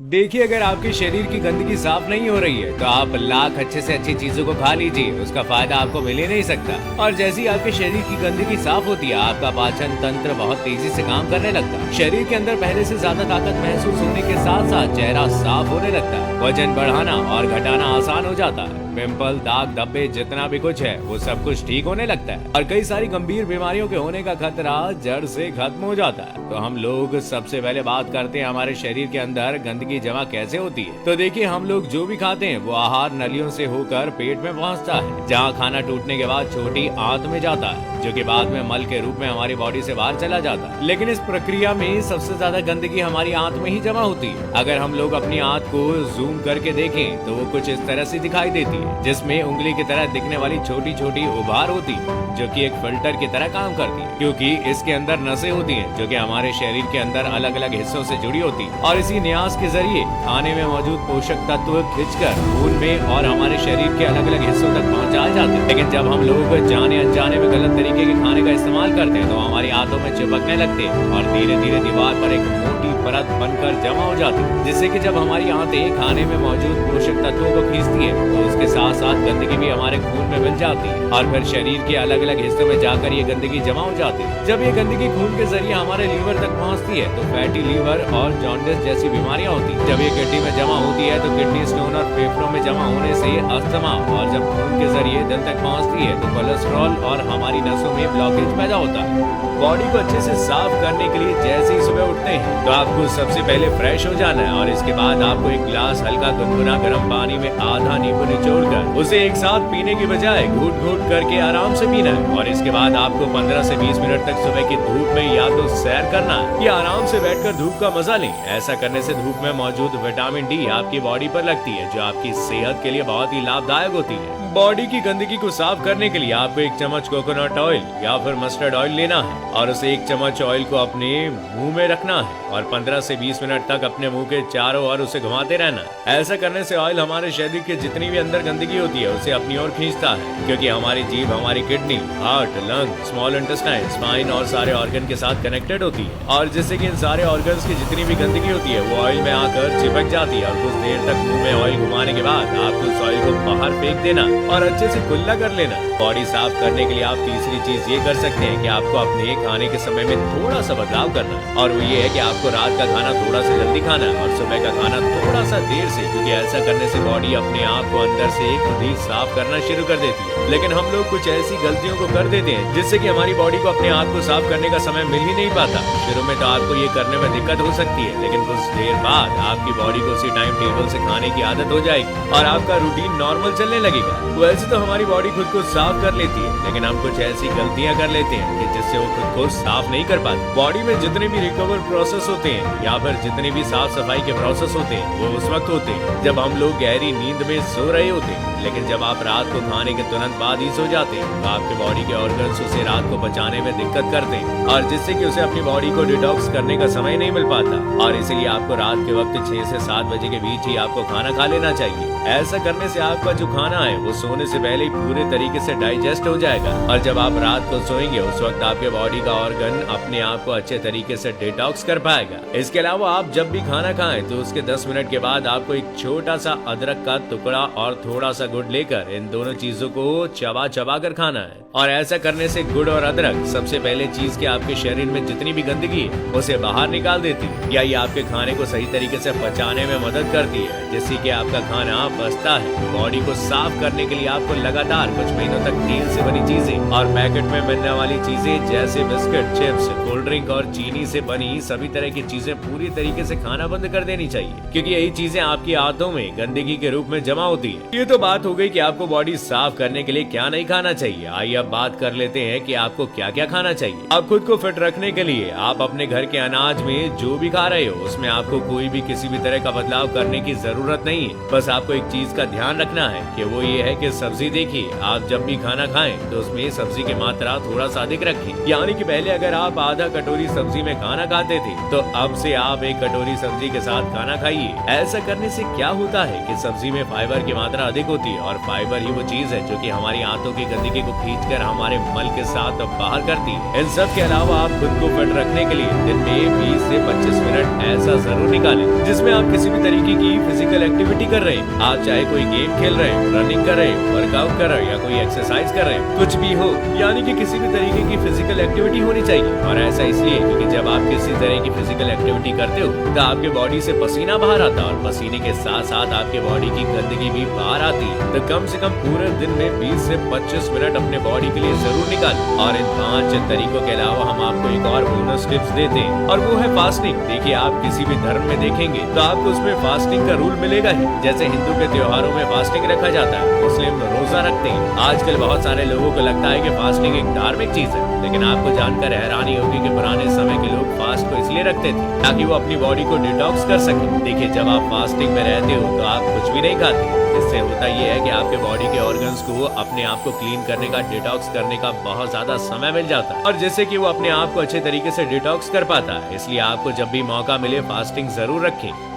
देखिए, अगर आपके शरीर की गंदगी साफ नहीं हो रही है तो आप लाख अच्छे से अच्छी चीजों को खा लीजिए, उसका फायदा आपको मिल ही नहीं सकता। और जैसे ही आपके शरीर की गंदगी साफ होती है, आपका पाचन तंत्र बहुत तेजी से काम करने लगता है। शरीर के अंदर पहले से ज्यादा ताकत महसूस होने के साथ साथ चेहरा साफ होने लगता है। वजन बढ़ाना और घटाना आसान हो जाता है। पिंपल, दाग, धब्बे, जितना भी कुछ है वो सब कुछ ठीक होने लगता है और कई सारी गंभीर बीमारियों के होने का खतरा जड़ से खत्म हो जाता है। तो हम लोग सबसे पहले बात करते हैं हमारे शरीर के अंदर गंदगी जमा कैसे होती है। तो देखिए, हम लोग जो भी खाते हैं वो आहार नलियों से होकर पेट में पहुंचता है, जहां खाना टूटने के बाद छोटी आंत में जाता है, जो कि बाद में मल के रूप में हमारी बॉडी से बाहर चला जाता है। लेकिन इस प्रक्रिया में सबसे ज्यादा गंदगी हमारी आंत में ही जमा होती है। अगर हम लोग अपनी आंत को जूम करके देखें तो वो कुछ इस तरह से दिखाई देती है, जिसमें उंगली की तरह दिखने वाली छोटी छोटी उभार होती है, जो कि एक फिल्टर की तरह काम करती है, क्योंकि इसके अंदर नसें होती हैं जो कि हमारे शरीर के अंदर अलग अलग हिस्सों से जुड़ी होती है। और इसी न्यास के जरिए खाने में मौजूद पोषक तत्व खींचकर खून में और हमारे शरीर के अलग अलग हिस्सों तक पहुंचाए जाते हैं। लेकिन जब हम लोग जाने अनजाने में गलत तरीके के खाने का इस्तेमाल करते हैं तो हमारी आंतों में चिपकने लगते हैं और धीरे धीरे दीवार पर एक मोटी परत बनकर जमा हो जाती है, जिससे कि जब हमारी आंतें खाने में मौजूद पोषक तत्वों को खींचती है तो उसके साथ साथ गंदगी भी हमारे खून में मिल जाती है और फिर शरीर के अलग अलग हिस्सों में जाकर ये गंदगी जमा हो जाती है। जब ये गंदगी खून के जरिए हमारे लीवर तक पहुंचती है तो फैटी लीवर और जॉन्डिस जैसी बीमारियां होती है। जब ये किडनी में जमा होती है तो किडनी स्टोन और फेफड़ों में जमा होने से अस्थमा, और जब खून के जरिए दिल तक पहुंचती है तो कोलेस्ट्रॉल और हमारी नसों में ब्लॉकेज पैदा होता है। बॉडी को अच्छे से साफ करने के लिए जैसे ही सुबह उठते हैं तो आपको सबसे पहले फ्रेश हो जाना है और इसके बाद आपको एक गिलास हल्का गुनगुना गर्म पानी में आधा नींबू निचोड़कर उसे एक साथ पीने की बजाय घूट घूट करके आराम से पीना है। और इसके बाद आपको 15 से 20 मिनट तक सुबह की धूप में या तो सैर करना है या आराम से बैठकर धूप का मजा लें। ऐसा करने से धूप में मौजूद विटामिन डी आपकी बॉडी पर लगती है, जो आपकी सेहत के लिए बहुत ही लाभदायक होती है। बॉडी की गंदगी को साफ करने के लिए आपको एक चम्मच कोकोनट ऑयल या फिर मस्टर्ड ऑयल लेना है और उसे एक चम्मच ऑयल को अपने मुंह में रखना है और 15 से 20 मिनट तक अपने मुंह के चारों ओर उसे घुमाते रहना है। ऐसा करने से ऑयल हमारे शरीर के जितनी भी अंदर गंदगी होती है उसे अपनी ओर खींचता है, क्योंकि हमारी जीभ हमारी kidney, heart, lung, small intestine, spine और सारे ऑर्गन के साथ कनेक्टेड होती है और जिससे कि इन सारे ऑर्गन्स की जितनी भी गंदगी होती है वो ऑयल में आकर चिपक जाती है। और कुछ देर तक मुंह में ऑयल घुमाने के बाद आपको उस ऑयल को बाहर फेंक देना और अच्छे से कुल्ला कर लेना। बॉडी साफ करने के लिए आप तीसरी चीज ये कर सकते हैं कि आपको अपने खाने के समय में थोड़ा सा बदलाव करना है और वो ये है कि आपको रात का खाना थोड़ा सा जल्दी खाना है और सुबह का खाना थोड़ा सा देर से, क्योंकि ऐसा करने से बॉडी अपने आप को अंदर से खुद ही साफ करना शुरू कर देती है। लेकिन हम लोग कुछ ऐसी गलतियों को कर देते हैं जिससे कि हमारी बॉडी को अपने आप को साफ करने का समय मिल ही नहीं पाता। शुरू में तो आपको ये करने में दिक्कत हो सकती है, लेकिन कुछ देर बाद आपकी बॉडी को उसी टाइम टेबल से खाने की आदत हो जाएगी और आपका रूटीन नॉर्मल चलने लगेगा। वैसे तो हमारी बॉडी खुद को साफ कर लेती है, लेकिन हम कुछ ऐसी गलतियां कर लेते हैं कि जिससे वो खुद को साफ नहीं कर पाती। बॉडी में जितने भी रिकवर प्रोसेस होते हैं या फिर जितने भी साफ सफाई के प्रोसेस होते हैं वो उस वक्त होते हैं जब हम लोग गहरी नींद में सो रहे होते हैं। लेकिन जब आप रात को खाने के तुरंत बाद ही सो जाते हैं तो आपके बॉडी के ऑर्गन्स उसे रात को पचाने में दिक्कत करते हैं और जिससे कि उसे अपनी बॉडी को डिटॉक्स करने का समय नहीं मिल पाता और इसीलिए आपको रात के वक्त 6 से 7 बजे के बीच ही आपको खाना खा लेना चाहिए। ऐसा करने से आपका जो खाना है वो सोने से पहले ही पूरे तरीके से डाइजेस्ट हो जाएगा और जब आप रात को सोएंगे उस वक्त आपके बॉडी का ऑर्गन अपने आप को अच्छे तरीके से डिटॉक्स कर पाएगा। इसके अलावा आप जब भी खाना खाएं तो उसके 10 मिनट के बाद आपको एक छोटा सा अदरक का टुकड़ा और थोड़ा सा गुड़ लेकर इन दोनों चीजों को चबा चबा कर खाना है। और ऐसा करने से गुड़ और अदरक सबसे पहले चीज के आपके शरीर में जितनी भी गंदगी है उसे बाहर निकाल देती है या ये आपके खाने को सही तरीके से पचाने में मदद करती है, जिससे कि आपका खाना बचता है। बॉडी को साफ करने के लिए आपको लगातार कुछ महीनों तक तेल से बनी चीजें और पैकेट में मिलने वाली चीजें जैसे बिस्किट, चिप्स, कोल्ड ड्रिंक और चीनी से बनी सभी तरह की चीजें पूरी तरीके से खाना बंद कर देनी चाहिए, क्योंकि यही चीजें आपकी आंतों में गंदगी के रूप में जमा होती है। ये तो बात हो गई कि आपको बॉडी साफ करने के लिए क्या नहीं खाना चाहिए। आइए अब बात कर लेते हैं कि आपको क्या क्या खाना चाहिए। आप खुद को फिट रखने के लिए आप अपने घर के अनाज में जो भी खा रहे हो उसमें आपको कोई भी किसी भी तरह का बदलाव करने की जरूरत नहीं है। बस आपको एक चीज का ध्यान रखना है कि वो ये है कि सब्जी देखिए, आप जब भी खाना खाएं तो उसमें सब्जी की मात्रा थोड़ा सा अधिक रखें। यानी कि पहले अगर आप आधा कटोरी सब्जी में खाना खाते थे तो अब से आप 1 कटोरी सब्जी के साथ खाना खाइए। ऐसा करने से क्या होता है कि सब्जी में फाइबर की मात्रा अधिक होती है और फाइबर ही वो चीज है जो कि हमारी आंतों की गंदगी को खींच मिलकर हमारे मल के साथ बाहर करती है। इन सब के अलावा आप खुद को फिट रखने के लिए दिन में 20 से 25 मिनट ऐसा जरूर निकालें जिसमें आप किसी भी तरीके की फिजिकल एक्टिविटी कर रहे हैं। आप चाहे कोई गेम खेल रहे हैं, रनिंग कर रहे हैं, वर्कआउट कर रहे हैं या कोई एक्सरसाइज कर रहे हैं, कुछ भी हो, यानी कि किसी भी तरीके की फिजिकल एक्टिविटी होनी चाहिए। और ऐसा इसलिए क्योंकि जब आप किसी तरह की फिजिकल एक्टिविटी करते हो तो आपके बॉडी से पसीना बाहर आता है और पसीने के साथ साथ आपके बॉडी की गंदगी भी बाहर आती है। तो कम से कम पूरे दिन में 20 से 25 मिनट अपने बॉडी के लिए जरूर निकालें। और इन 5 तरीकों के अलावा हम आपको एक और बोनस टिप्स देते हैं और वो है फास्टिंग। देखिए, आप किसी भी धर्म में देखेंगे तो आपको उसमें फास्टिंग का रूल मिलेगा ही। जैसे हिंदू के त्योहारों में फास्टिंग रखा जाता है, मुस्लिम रोजा रखते हैं। आजकल बहुत सारे लोगों को लगता है कि फास्टिंग एक धार्मिक चीज है, लेकिन आपको जानकर हैरानी होगी कि पुराने समय के लोग फास्ट को इसलिए रखते थे ताकि वो अपनी बॉडी को डिटॉक्स कर सके। देखिए, जब आप फास्टिंग में रहते हो तो आप कुछ भी नहीं खाते। इससे होता ये है कि आपके बॉडी के ऑर्गन्स को अपने आप को क्लीन करने का, डिटॉक्स करने का बहुत ज्यादा समय मिल जाता है और जिससे कि वो अपने आप को अच्छे तरीके से डिटॉक्स कर पाता है। इसलिए आपको जब भी मौका मिले फास्टिंग जरूर रखें।